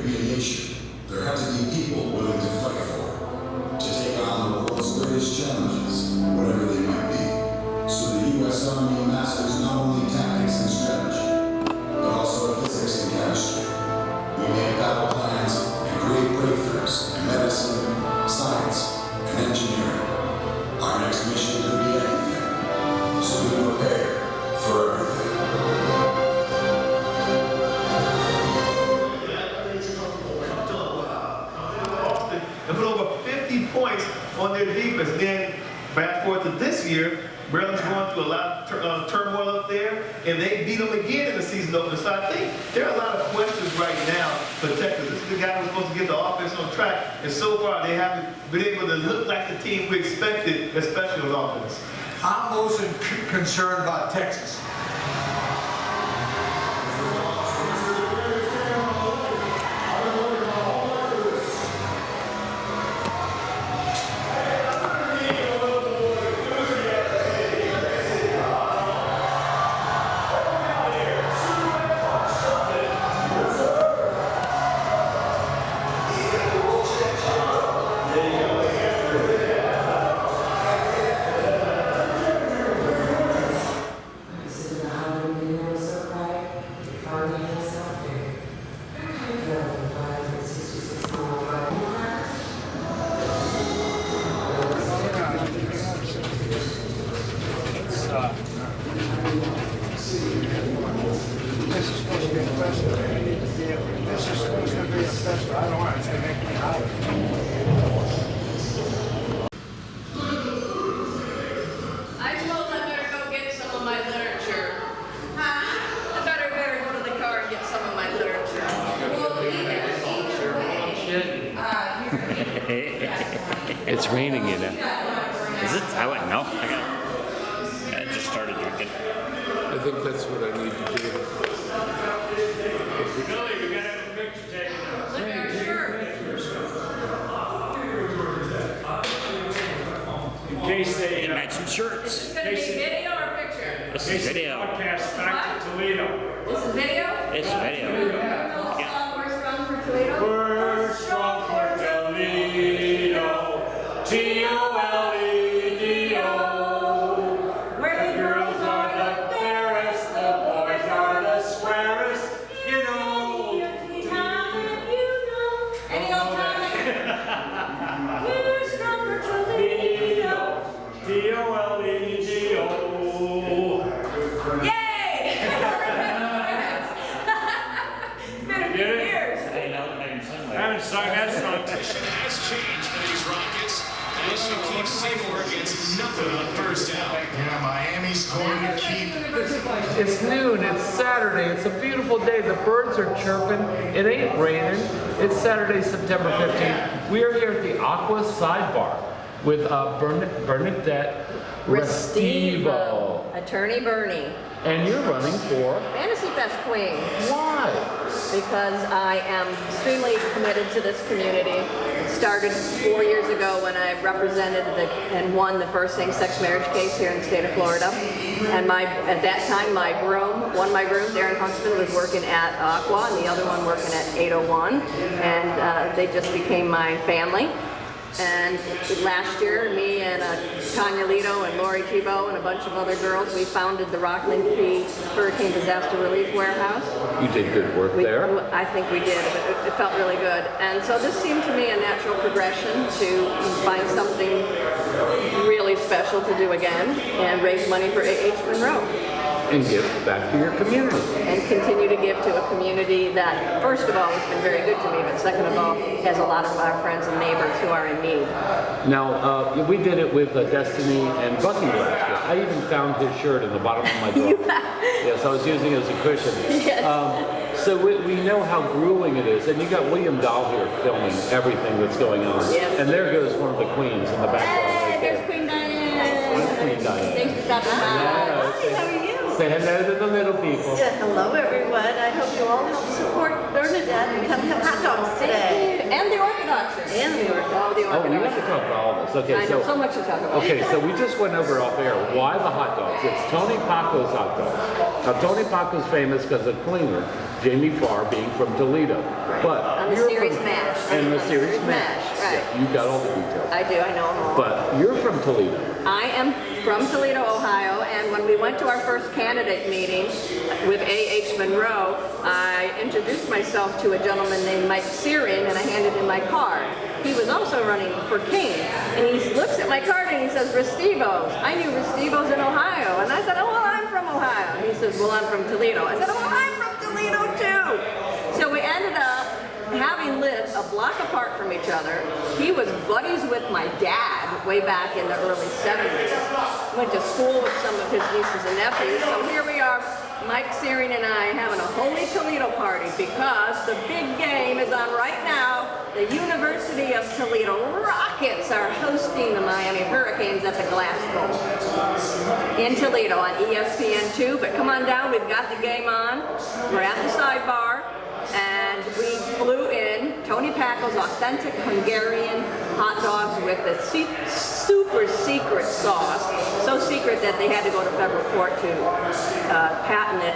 be a nation, there have to be people willing to fight for it, to take on the world's greatest challenges, whatever they might be. So the U.S. Army masters not only tactics and strategy, but also physics and chemistry. We make battle plans and create breakthroughs in medicine, science, and engineering. Our next mission could be anything, so we prepare for everything. And put over 50 points on their defense. Then fast forward to this year, Maryland's going through a lot of turmoil up there, and they beat them again in the season opener. So I think there are a lot of questions right now for Texas. This is the guy who's supposed to get the offense on track, and so far they haven't been able to look like the team we expected, especially on offense. I'm most concerned about Texas. It's raining, you know. Is it? I wouldn't know. I just started drinking. I think that's what I need to do. Billy, we gotta have a picture taken now. Look at our shirt. In case they matching shirts. Is this gonna be video or picture? This is video. Podcast back to Toledo. This is video? It's video. Yeah. We're strong for Toledo. We're strong for Toledo. T-O-L-E-D-O. Where the girls are the fairest, the boys are the squarest, you know. Any old time? We're strong for Toledo. T-O-L-E-D-O. Yay! It's been a few years. I haven't sung that song. Has changed for these Rockets. As you keep Seymour against nothing on first down. Yeah, Miami's going to keep. It's noon, it's Saturday, it's a beautiful day, the birds are chirping, it ain't raining. It's Saturday, September 15th. We are here at the Aqua Sidebar with Bernadette Restivo. Attorney Bernie. And you're running for? Fantasy Fest Queen. Why? Because I am extremely committed to this community. It started 4 years ago when I represented and won the first same-sex marriage case here in the state of Florida. And at that time, one of my grooms, Aaron Huntsman, was working at Aqua, and the other one working at 801. And they just became my family. And last year, me and Tanya Lido and Lori Tebow and a bunch of other girls, we founded the Rockland Key Hurricane Disaster Relief Warehouse. You did good work there. I think we did, but it felt really good. And so this seemed to me a natural progression to find something really special to do again and raise money for AHMonroe. And give back to your community. And continue to give to a community that, first of all, has been very good to me, but second of all, has a lot of our friends and neighbors who are in need. Now, we did it with Destiny and Bucky last year. I even found his shirt in the bottom of my drawer. Yes, I was using it as a cushion. Yes. So we know how grueling it is. And you got William Dahl here filming everything that's going on. Yes. And there goes one of the queens in the background. Hey, there's Queen Diane. Queen Diane. Thanks for stopping by. Yeah, Hi, how are you? Say hello to the little people. Hello, everyone. I hope you all help support Bernadette and come have hot dogs today. And the Orthodoxes. And the Orthodox. Oh, we have to talk about all this. Okay, I know so much to talk about. Okay, so we just went over off air. Why the hot dogs? It's Tony Packo's hot dogs. Now, Tony Packo's famous because of cleaner, Jamie Farr being from Toledo. But On the you're series from, MASH. And the On series MASH. right. Yeah, you got all the details. I do, I know them all. But you're from Toledo. I am from Toledo, Ohio, and when we went to our first candidate meeting with AHMonroe, I introduced myself to a gentleman named Mike Searing, and I handed him my card. He was also running for King, and he looks at my card and he says, Restivos. I knew Restivos in Ohio, and I said, oh, well, I'm from Ohio. And he says, well, I'm from Toledo. I said, oh, well, I'm from Toledo, too. So we ended up having lived a block apart from each other. He was buddies with my dad way back in the early 70s. Went to school with some of his nieces and nephews. So here we are, Mike Searing and I having a Holy Toledo party because the big game is on right now. The University of Toledo Rockets are hosting the Miami Hurricanes at the Glass Bowl in Toledo on ESPN2. But come on down, we've got the game on. We're at the sidebar. And we flew in Tony Packo's authentic Hungarian hot dogs with a super secret sauce. So secret that they had to go to federal court to patent it.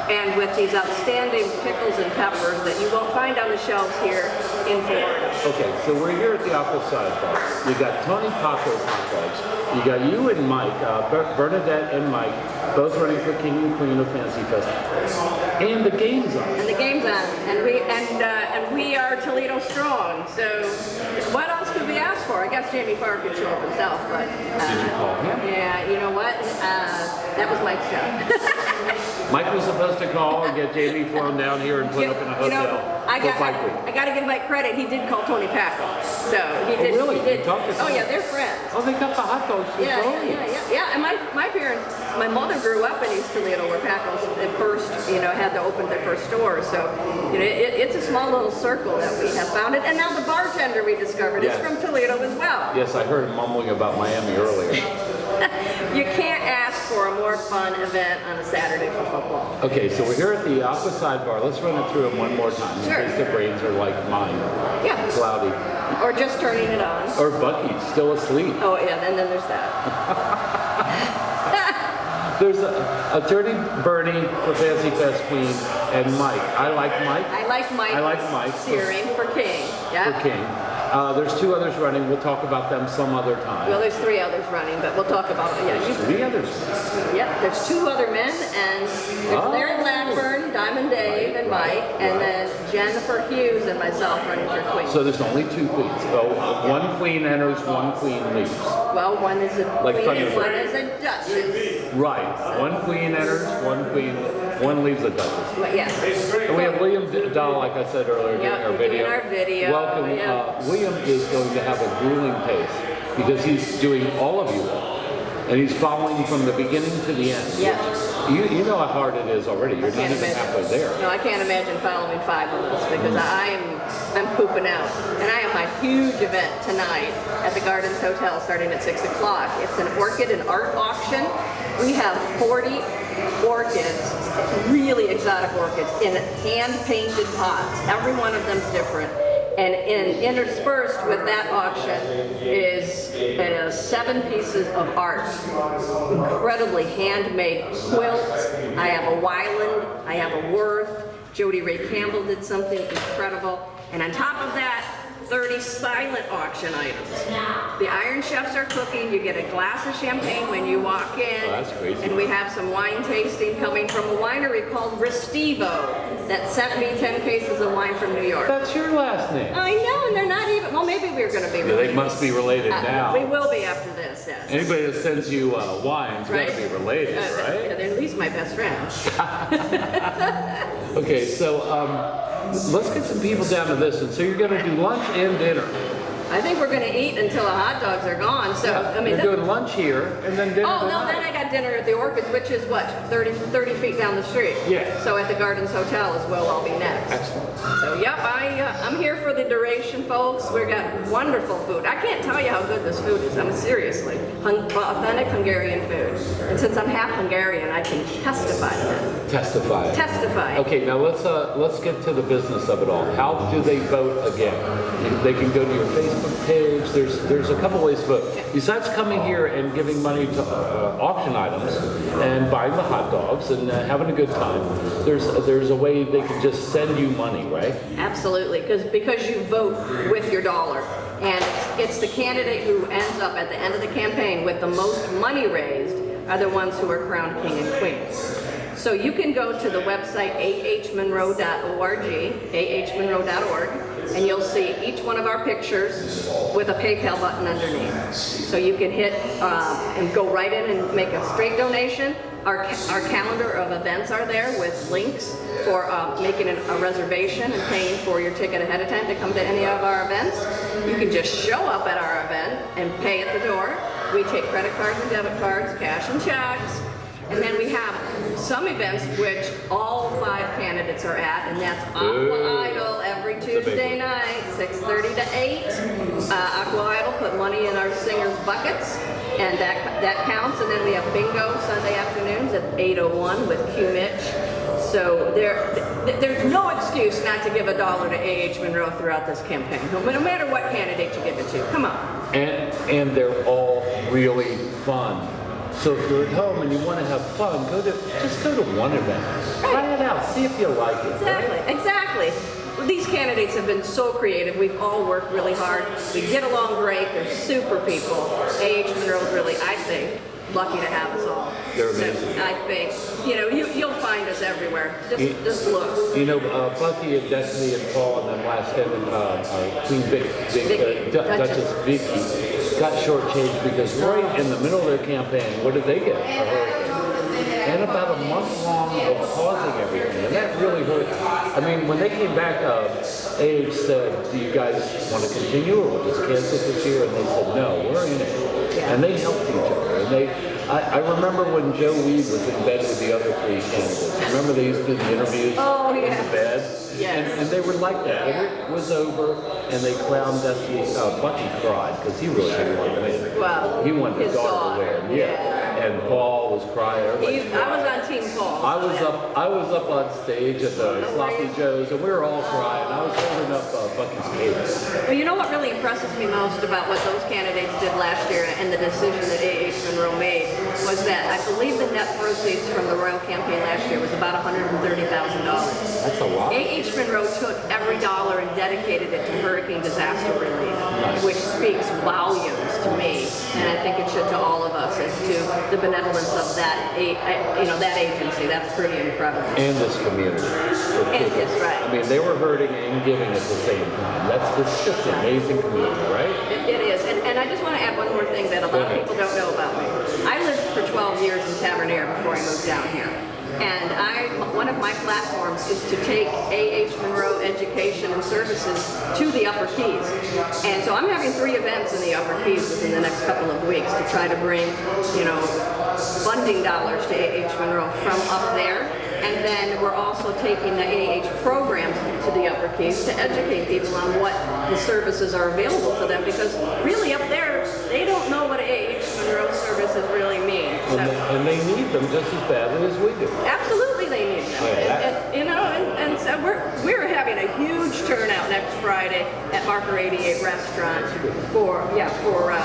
And with these outstanding pickles and peppers that you won't find on the shelves here in Florida. Okay, so we're here at the Aqua Sidebar. You got Tony Packo's hot dogs. You got you and Mike, Bernadette and Mike, both running for King and Queen of Fancy Festival. And the game's on. And the game's on. And we are Toledo strong. So what else could we ask for? I guess Jamie Farr could show up himself, but did you call him? Yeah, you know what? That was Mike's job. Mike was supposed to call and get Jamie flown down here and put up in a hotel. I got to give Mike credit. He did call Tony Packo. So he did. Really? He did. You talked to Oh Tony? yeah, they're friends. Oh, they got the hot dogs for Tony. Yeah. And my parents, my mother grew up in East Toledo where Packo's at first, had to open their first store. So, it's a small little circle that we have founded. And now the bartender we discovered is from Toledo as well. Yes, I heard him mumbling about Miami earlier. You can't ask for a more fun event on a Saturday for football. Okay, so we're here at the Aqua Sidebar. Let's run it through them one more time Sure. in case their brains are like mine. Yeah. Cloudy. Or just turning it on. Or Bucky's still asleep. Oh yeah, and then there's that. There's Attorney Bernie for Fancy Fest Queen and Mike. I like Mike. I like Mike. Searing for King. Yeah. For King. There's two others running. We'll talk about them some other time. Well, there's three others running, but we'll talk about it. Yeah, Three others. Yep, there's two other men, and there's Larry Blackburn, Diamond Dave, and Mike, and then Jennifer Hughes and myself running for Queen. So there's only two queens. So one queen enters, one queen leaves. Well, one is a Like queen and Thunderbird. one is a duchess. Right. One queen enters, one leaves a duchess. But yes. And we have William Dahl, like I said earlier, Yep, doing our we're video. doing our video, Welcome. yeah. William is going to have a grueling pace because he's doing all of you all. And he's following from the beginning to the end. Yeah. You know how hard it is already. You're not even halfway there. No, I can't imagine following 5 of us because I'm pooping out. And I have my huge event tonight at the Gardens Hotel starting at 6 o'clock. It's an orchid and art auction. We have 40 orchids, really exotic orchids, in hand-painted pots. Every one of them's different. And interspersed with that auction is 7 pieces of art, incredibly handmade quilts. I have a Wyland, I have a Worth. Jody Ray Campbell did something incredible. And on top of that, 30 silent auction items. The Iron Chefs are cooking. You get a glass of champagne when you walk in. Oh, that's crazy. And we have some wine tasting coming from a winery called Restivo that sent me 10 cases of wine from New York. That's your last name. I know, and they're not even, well, maybe we're going to be Yeah, related. they must be related now. We will be after this, yes. Anybody that sends you wine's got to be related, Yeah, right? they're at least my best friend. Okay, so let's get some people down to this. And so you're going to do lunch and dinner. I think we're gonna eat until the hot dogs are gone, so, I mean. You're doing lunch here and then dinner Oh, no, tonight. then I got dinner at the Orchids, which is what, 30 feet down the street? Yeah. So at the Gardens Hotel as well, I'll be next. Excellent. So, yep, I'm here for the duration, folks. We've got wonderful food. I can't tell you how good this food is. I'm seriously. Authentic Hungarian food. And since I'm half Hungarian, I can testify to that. Testify. Testify. Okay, now let's get to the business of it all. How do they vote again? They can go to your Facebook page. There's a couple ways to vote. Besides coming here and giving money to auction items and buying the hot dogs and having a good time, there's a way they can just send you money, right? Absolutely, because you vote with your dollar. And it's the candidate who ends up at the end of the campaign with the most money raised are the ones who are crowned king and queen. So you can go to the website AHMonroe.org, AHMonroe.org, and you'll see each one of our pictures with a PayPal button underneath. So you can hit and go right in and make a straight donation. Our calendar of events are there with links for making a reservation and paying for your ticket ahead of time to come to any of our events. You can just show up at our event and pay at the door. We take credit cards and debit cards, cash and checks. And then we have some events which all 5 candidates are at, and that's Aqua Idol every Tuesday night, 6:30 to 8. Aqua Idol put money in our singers' buckets, and that counts. And then we have bingo Sunday afternoons at 8:01 with Q Mitch. So there's no excuse not to give $1 to AHMonroe throughout this campaign, no matter what candidate you give it to. Come on. And they're all really fun. So if you're at home and you want to have fun, just go to one event. Try it out. See if you like it. Exactly. Right? Exactly. These candidates have been so creative. We've all worked really hard. We get along great. They're super people. AHMonroe's really, I think, lucky to have us all. They're amazing. So I think, you'll find us everywhere. Just look. Bucky and Destiny and Paul and then Queen Duchess Vicky got shortchanged because right in the middle of their campaign, what did they get? A hurricane. And about a month long of pausing everything, and that really hurt. I mean, when they came back, AH said, "Do you guys want to continue, or we'll just cancel this year?" And they said, "No, we're in it." Yeah. And they helped each other. And I remember when Joe Weed was in bed with the other 3 candidates. Remember they used to do the interviews in the bed? Yes. And they were like that. When it was over and they crowned Destiny, Bucky cried because he really didn't want to win. Well, he wanted his daughter to win. Yeah. And Paul was crying. I was on Team Paul. I was up on stage at the Sloppy Joe's, and we were all crying. I was holding up Bucky's cake. Well, you know what really impresses me most about what those candidates did last year and the decision that AHMonroe made was that I believe the net proceeds from the Royal campaign last year was about $130,000. That's a lot. AHMonroe took every dollar and dedicated it to hurricane disaster relief, which speaks volumes to me, and I think it should to all of us as to the benevolence of that agency. That's pretty incredible. And this community. And yes, right. I mean, they were hurting and giving at the same time. It's just an amazing community, right? It is. And I just want to add one more thing that a lot of people don't know about me. I lived for 12 years in Tavernier before I moved down here. And one of my platforms is to take AHMonroe education and services to the Upper Keys. And so I'm having 3 events in the Upper Keys within the next couple of weeks to try to bring, funding dollars to AHMonroe from up there. And then we're also taking the AH programs to the Upper Keys to educate people on what the services are available to them, because really up there, they don't know what AHMonroe services really mean. So, and they need them just as badly as we do. Absolutely they need them. And so we're having a huge turnout next Friday at Marker 88 Restaurant for AHMonroe.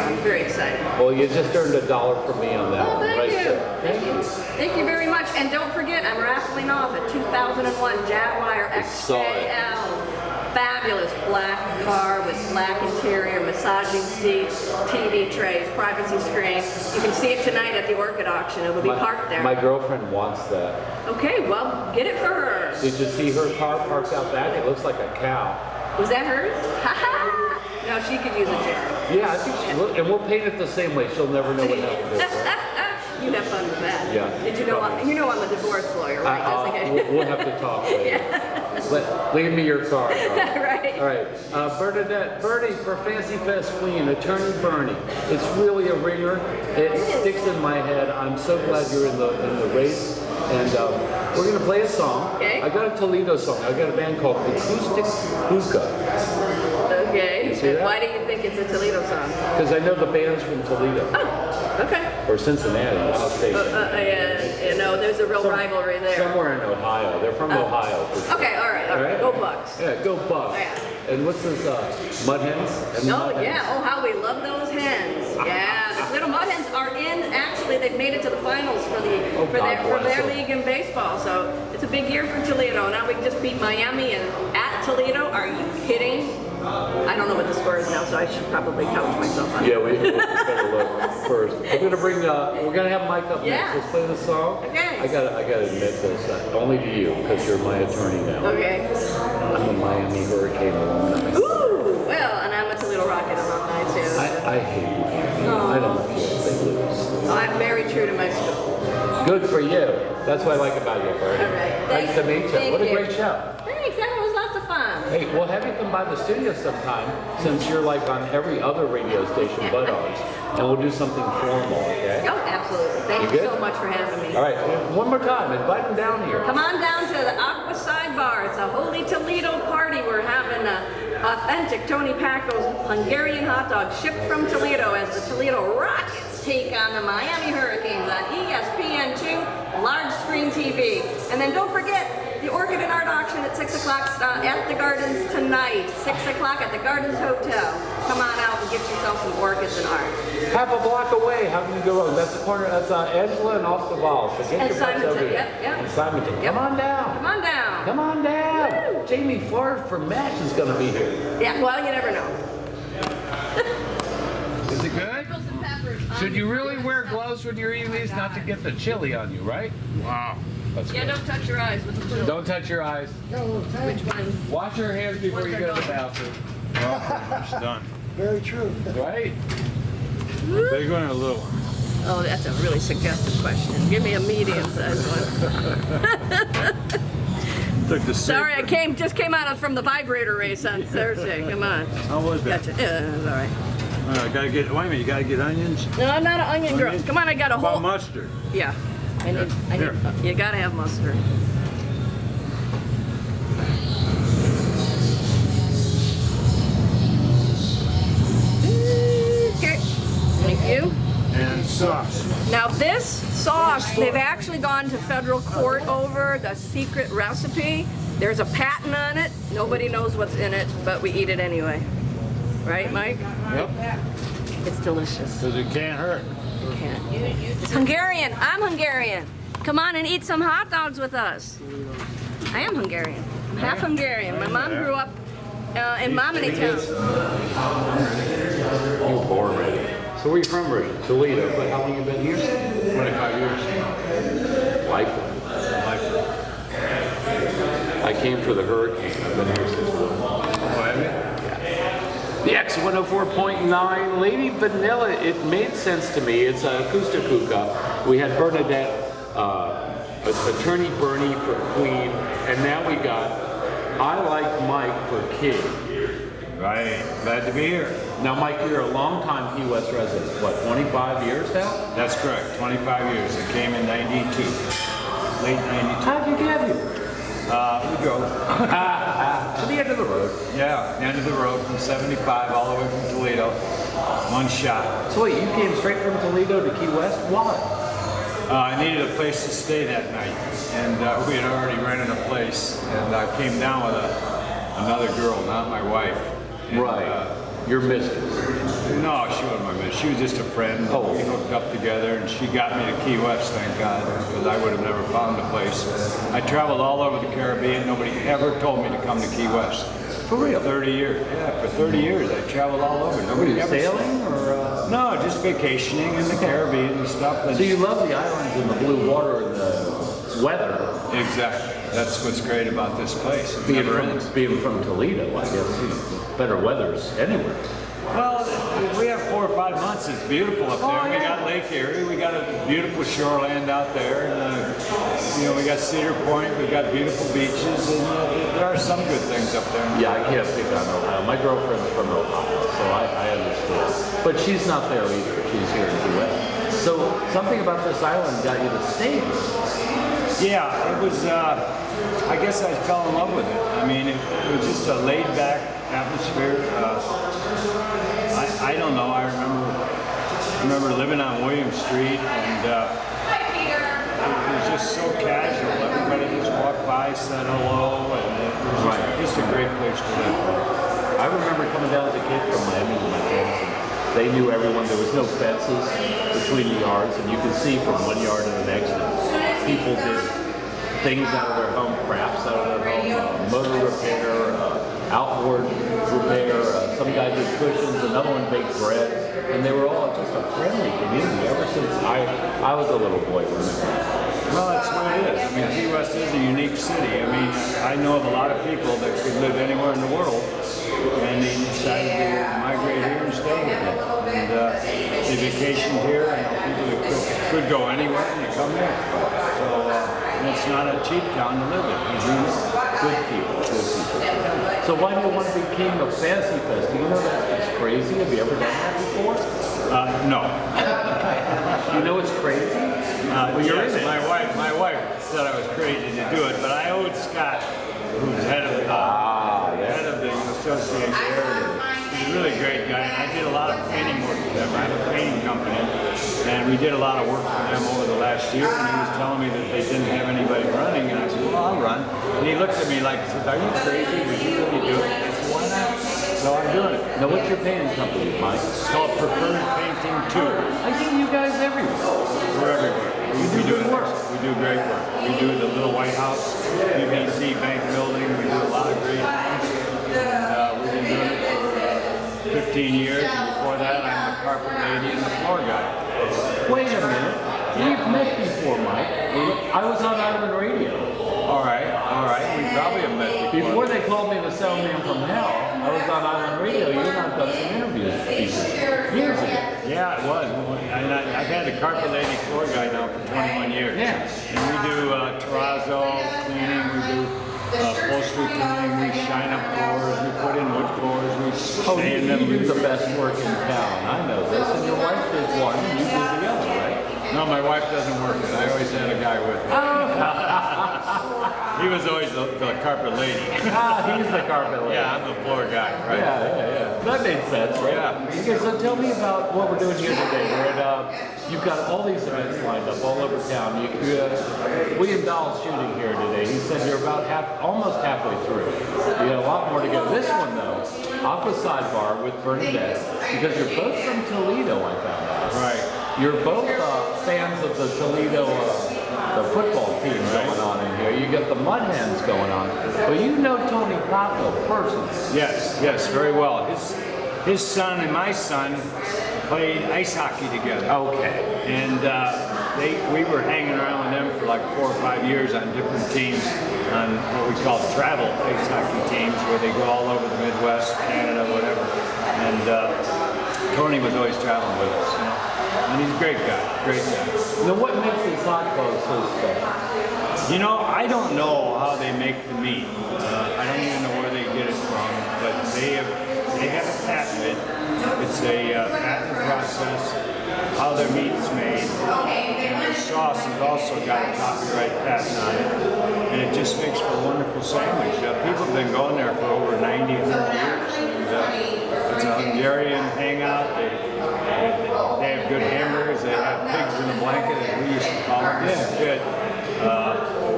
I'm very excited. Well, you just earned $1 from me on that one. Thank right you. there. Thank you. Thank you very much. And don't forget, I'm raffling off a 2001 Jaguar XJL. Fabulous black car with black interior, massaging seats, TV trays, privacy screen. You can see it tonight at the Orchid auction. It will be parked there. My girlfriend wants that. Okay, well, get it for her. Did you see her car parked out back? It looks like a cow. Was that hers? No, she could use a Jag. Yeah, I think she will. And we'll paint it the same way. She'll never know what happened to it. You'd have fun with that. Yeah. Did you know I'm a divorce lawyer, right? We'll have to talk later. Leave me your card. Right. All right, Bernadette, Bernie for Fancy Fest Queen, Attorney Bernie. It's really a ringer. It sticks in my head. I'm so glad you're in the race. And we're gonna play a song. Okay. I got a Toledo song. I got a band called Acoustic Hookah. Okay. You see that? Why do you think it's a Toledo song? Because I know the band's from Toledo. Oh, okay. Or Cincinnati, I'll say. Yeah, you know, there's a real rivalry there. Somewhere in Ohio. They're from Ohio. For sure. Okay, all right. Go Bucks. Yeah, go Bucks. Yeah. And what's this, Mud Hens? Oh, yeah. Oh, how we love those hens. Yeah, the Toledo Mud Hens are in, actually, they've made it to the finals for their league in baseball. So it's a big year for Toledo. Now we just beat Miami and at Toledo. Are you kidding? I don't know what the score is now, so I should probably count myself on it. Yeah, we better look first. I'm gonna bring we're gonna have Mike up next. Let's play the song. Okay. I gotta admit this, only to you, because you're my attorney now. Okay. I'm a Miami Hurricane alumni. Ooh, well, and I'm a Toledo Rocket alumni too. So. I hate Miami. I don't care if they lose. Well, I'm very true to my school. Good for you. That's what I like about you, Bernie. All right. Nice to meet you. Thank What a you. great show. Thanks, that was lots of fun. Hey, we'll have you come by the studio sometime, since you're like on every other radio station but ours, and we'll do something formal, okay? Oh, absolutely. Thank you so much for having me. All right, one more time, invite them down here. Come on down to the Aqua Sidebar. It's a Holy Toledo party. We're having authentic Tony Packo's Hungarian hot dog shipped from Toledo as the Toledo Rockets take on the Miami Hurricanes on ESPN2 large screen TV. And then don't forget the Orchid and Art auction at 6 o'clock at the Gardens tonight. 6 o'clock at the Gardens Hotel. Come on out and get yourself some orchids and art. Half a block away, how can you go wrong? That's the corner, that's Angela and off the ball. So get And your butts over Simonton, there. yep. And Simonton, Yep. come on down. Come on down. Come on down. Woo. Jamie Ford from MASH is gonna be here. Yeah, well, you never know. Is it good? Should you really wear gloves when you're eating these, not to get the chili on you, right? Wow. That's Yeah, good. don't touch your eyes with the food. Don't touch your eyes. Which one? Wash your hands before you go to the bathroom. It's done. Very true. Right? Big one or a little one? Oh, that's a really suggestive question. Give me a medium-sized one. Took the Sorry, I just came out from the vibrator race on Thursday. Come on. How was that? Gotcha. Yeah, that's all right. Gotta get, wait a minute, you gotta get onions? No, I'm not an onion girl. Onions? Come on, I got a What about whole. mustard? Yeah. I need, Here. you gotta have mustard. Okay. Thank you. And sauce. Now this sauce, they've actually gone to federal court over the secret recipe. There's a patent on it. Nobody knows what's in it, but we eat it anyway. Right, Mike? Yep. It's delicious. Because it can't hurt. You can't. It's Hungarian. I'm Hungarian. Come on and eat some hot dogs with us. I am Hungarian. I'm half Hungarian. My mom grew up in Mominy Town. You were born ready. So where are you from, Richard? Toledo. But how long you been here? 25 years. Life. I came for the hurricane. I've been here since then. The X104.9 Lady Vanilla, it made sense to me. It's an acoustic hookah. We had Bernadette, Attorney Bernie for Queen, and now we got I Like Mike for King. Right. Glad to be here. Now, Mike, you're a long-time Key West resident. What, 25 years now? That's correct. 25 years. I came in 92. Late 92. How'd you get here? We drove. To the end of the road. Yeah, end of the road from 75 all the way from Toledo. One shot. So wait, you came straight from Toledo to Key West? Why? I needed a place to stay that night, and we had already rented a place, and I came down with another girl, not my wife. And, Right. Your mistress. No, she wasn't my mistress. She was just a friend. Oh. We hooked up together, and she got me to Key West, thank God, because I would have never found the place. I traveled all over the Caribbean. Nobody ever told me to come to Key West. For real? 30 years. Yeah, for 30 years I traveled all over. Were Nobody you ever sailing or? No, just vacationing in the Caribbean and stuff. So you love the islands and the blue water and the weather. Exactly. That's what's great about this place. It Being never ends. from Toledo, I guess, you know, better weather's anywhere. Well, We have 4 or 5 months. It's beautiful up there. We got Lake Erie. We got a beautiful shoreland out there. And, you know, we got Cedar Point. We got beautiful beaches, and there are some good things up there. Yeah, I can't pick on Ohio. My girlfriend's from Ohio, so I understand. But she's not there either. She's here in the US. So something about this island got you to stay here. Yeah, it was, I guess I fell in love with it. I mean, it was just a laid-back atmosphere. I don't know, I remember living on William Street, and it was just so casual. Everybody just walked by, said hello, and it was just a great place to live. I remember coming down as a kid from Miami with my parents, and they knew everyone. There was no fences between the yards, and you could see from one yard to the next. People did things out of their home, crafts out of their home, motor repair, outboard repair. Some guy did cushions, another one baked bread, and they were all just a friendly community ever since I was a little boy. Well, that's what it is. I mean, Key West is a unique city. I mean, I know of a lot of people that could live anywhere in the world, and they decided to migrate here and stay here. And they vacation here, and people that could go anywhere, and they come here. So it's not a cheap town to live in. It's good people, good people. So why do you want to be king of Fantasy Fest? Do you know that's crazy? Have you ever done that before? No. You know it's crazy? Well, yes, my wife said I was crazy to do it, but I owed Scott, who's head of the association there. He's a really great guy, and I did a lot of painting work for them. I have a painting company, and we did a lot of work for them over the last year, and he was telling me that they didn't have anybody running, and I said, well, I'll run. And he looked at me like, he said, are you crazy? Would you really do it? I said, why not? So I'm doing it. Now, what's your painting company, Mike? It's called Preferred Painting 2. I see you guys everywhere. We're everywhere. We do good work. We do great work. We do the Little White House, UBC Bank Building. We do a lot of great things. We've been doing it for 15 years. And before that, I'm the carpet lady and the floor guy. Wait a minute. We've met before, Mike. I was on Island Radio. All right. We probably have met before. Before they called me the sound man from hell, I was on Island Radio. You and I have done some interviews years ago. Yeah, it was. I've had the carpet lady floor guy now for 21 years. Yeah. And we do terrazzo cleaning, we do upholstery cleaning, we shine up floors, we put in wood floors, we sand them. You do the best work in town. I know this. And your wife did one, and you did the other, right? No, my wife doesn't work it. I always had a guy with me. He was always the carpet lady. He's the carpet lady. Yeah, I'm the floor guy, right? Yeah. That made sense, right? Yeah. Okay, so tell me about what we're doing here today. We're at, you've got all these events lined up all over town. William Dahl's shooting here today. He said you're about almost halfway through. You got a lot more to go. This one, though, Aqua Sidebar with Bernadette, because you're both from Toledo, I found out. Right. You're both fans of the Toledo the football team going on in here. You got the Mud Hens going on. But you know Tony Packo personally. Yes, very well. His son and my son played ice hockey together. Okay. And we were hanging around with them for like 4 or 5 years on different teams, on what we call travel ice hockey teams, where they go all over the Midwest, Canada, whatever. And Tony was always traveling with us, you know. And he's a great guy. Now, what makes these hot dogs so special? You know, I don't know how they make the meat. I don't even know where they get it from, but they have it patented. It's a patent process, how their meat's made. And the sauce has also got a copyright patent on it. And it just makes for a wonderful sandwich. People have been going there for over 90 or 30 years. And it's a Hungarian hangout. They have good hamburgers. They have pigs in a blanket, as we used to call them.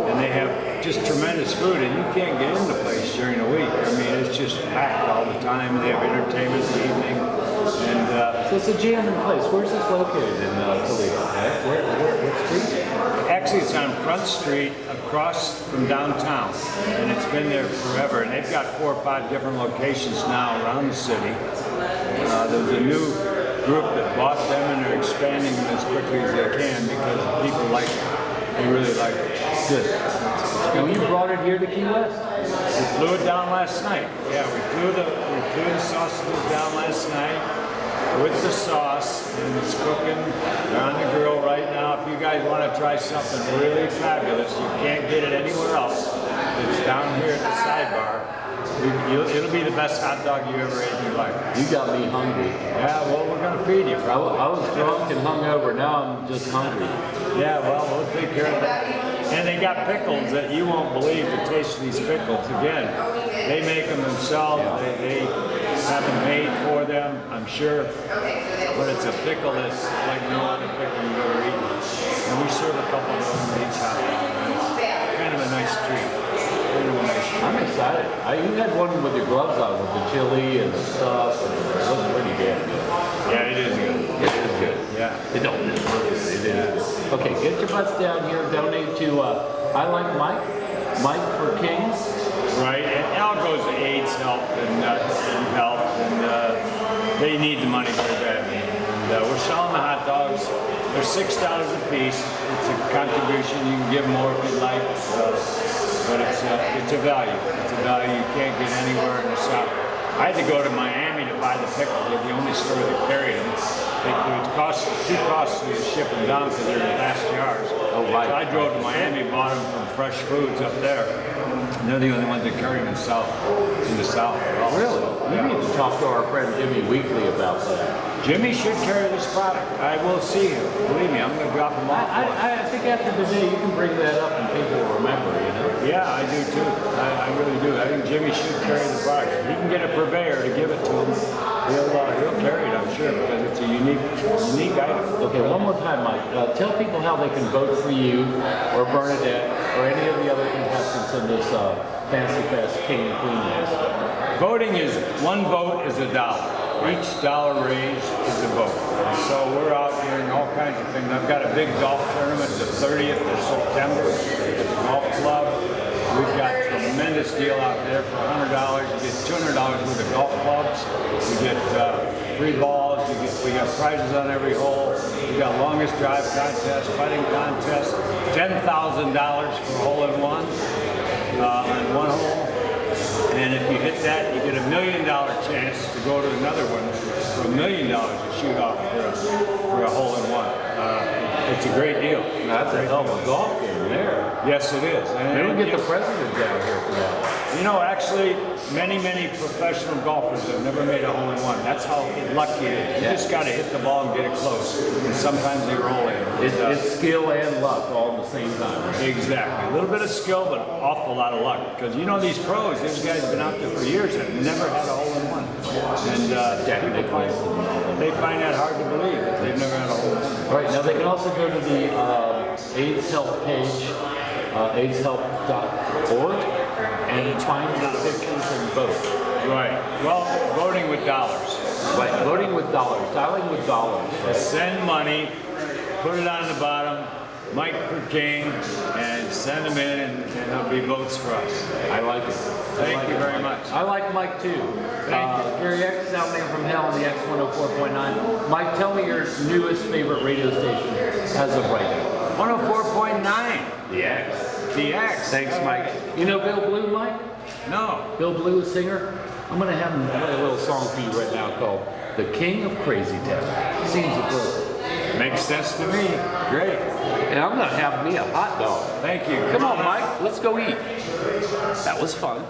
And they have just tremendous food, and you can't get in the place during the week. I mean, it's just packed all the time. They have entertainment in the evening. And so it's a jamming place. Where's this located in Toledo? What street? Actually, it's on Front Street across from downtown, and it's been there forever. And they've got 4 or 5 different locations now around the city. There's a new group that bought them, and they're expanding them as quickly as they can because people like it. They really like it. Good. And you brought it here to Key West? We flew it down last night. Yeah, we flew the sausages down last night. with the sauce, and it's cooking. They're on the grill right now. If you guys want to try something really fabulous, you can't get it anywhere else. It's down here at the sidebar. It'll be the best hot dog you ever ate in your life. You got me hungry. Yeah, well, we're gonna feed you. I was drunk and hungover. Now I'm just hungry. Yeah, well, we'll take care of that. And they got pickles that you won't believe the taste of these pickles. Again, they make them themselves. They have them made for them, I'm sure. But it's a pickle that's like no other pickle you've ever eaten. And we serve a couple of them in each hot dog. It's kind of a nice treat. I'm excited. You had one with your gloves on with the chili and the stuff. And it looked pretty good. Yeah, it is good. It is good. Yeah. It is good. Okay, get your butts down here. Donate to I Like Mike. Mike for Kings. Right, and it all goes to AIDS help and health, and they need the money very badly. And we're selling the hot dogs. They're $6 a piece. It's a contribution. You can give more if you'd like. But it's a value. It's a value you can't get anywhere in the South. I had to go to Miami to buy the pickles. They're the only store that carried them. It cost too costly to ship them down because they're in glass jars. Oh, right. So I drove to Miami, bought them from Fresh Foods up there. And they're the only ones that carry them in the South. Really? Yeah. You need to talk to our friend Jimmy Weekly about that. Jimmy should carry this product. I will see him. Believe me, I'm going to drop him off. I think after today you can bring that up and people will remember, you know? Yeah, I do too. I really do. I think Jimmy should carry the product. He can get a purveyor to give it to him. He'll carry it, I'm sure, because it's a unique item. Okay, one more time, Mike. Tell people how they can vote for you or Bernadette or any of the other contestants in this Fancy Fest King and Queen race. Voting is, one vote is $1. Each dollar raised is a vote. So we're out doing all kinds of things. I've got a big golf tournament the 30th of September at the golf club. We've got a tremendous deal out there for $100. You get $200 worth of golf clubs. You get free balls. We got prizes on every hole. We got longest drive contest, putting contest, $10,000 for hole-in-one on one hole. And if you hit that, you get $1 million chance to go to another one for $1 million to shoot off for a hole-in-one. It's a great deal. That's a hell of a golf game there. Yes, it is. And they would get the president down here for that. You know, actually, many professional golfers have never made a hole-in-one. That's how lucky it is. You just got to hit the ball and get it close. And sometimes they roll in. It's skill and luck all at the same time. Right? Exactly. A little bit of skill, but an awful lot of luck. Because you know these pros, these guys have been out there for years and have never had a hole-in-one. And they find that hard to believe that they've never had a hole-in-one. Right, now they can also go to the AIDS help page, aidshelp.org, and find the pictures and vote. Right. Well, voting with dollars. Right, voting with dollars, dialing with dollars. Right? Send money, put it on the bottom, Mike for King, and send them in, and there'll be votes for us. I like it. Thank you very much. I like Mike too. Thank you. Gary X, Sound Man from Hell on the X104.9. Mike, tell me your newest favorite radio station as of right now. 104.9. The X. The X. Thanks, Mike. You know Bill Blue, Mike? No. Bill Blue, a singer? I'm going to have him play a little song for you right now called The King of Crazy Town. Seems appropriate. Makes sense to me. Great. And I'm going to have me a hot dog. Thank you. Come on, Mike. Let's go eat. That was fun.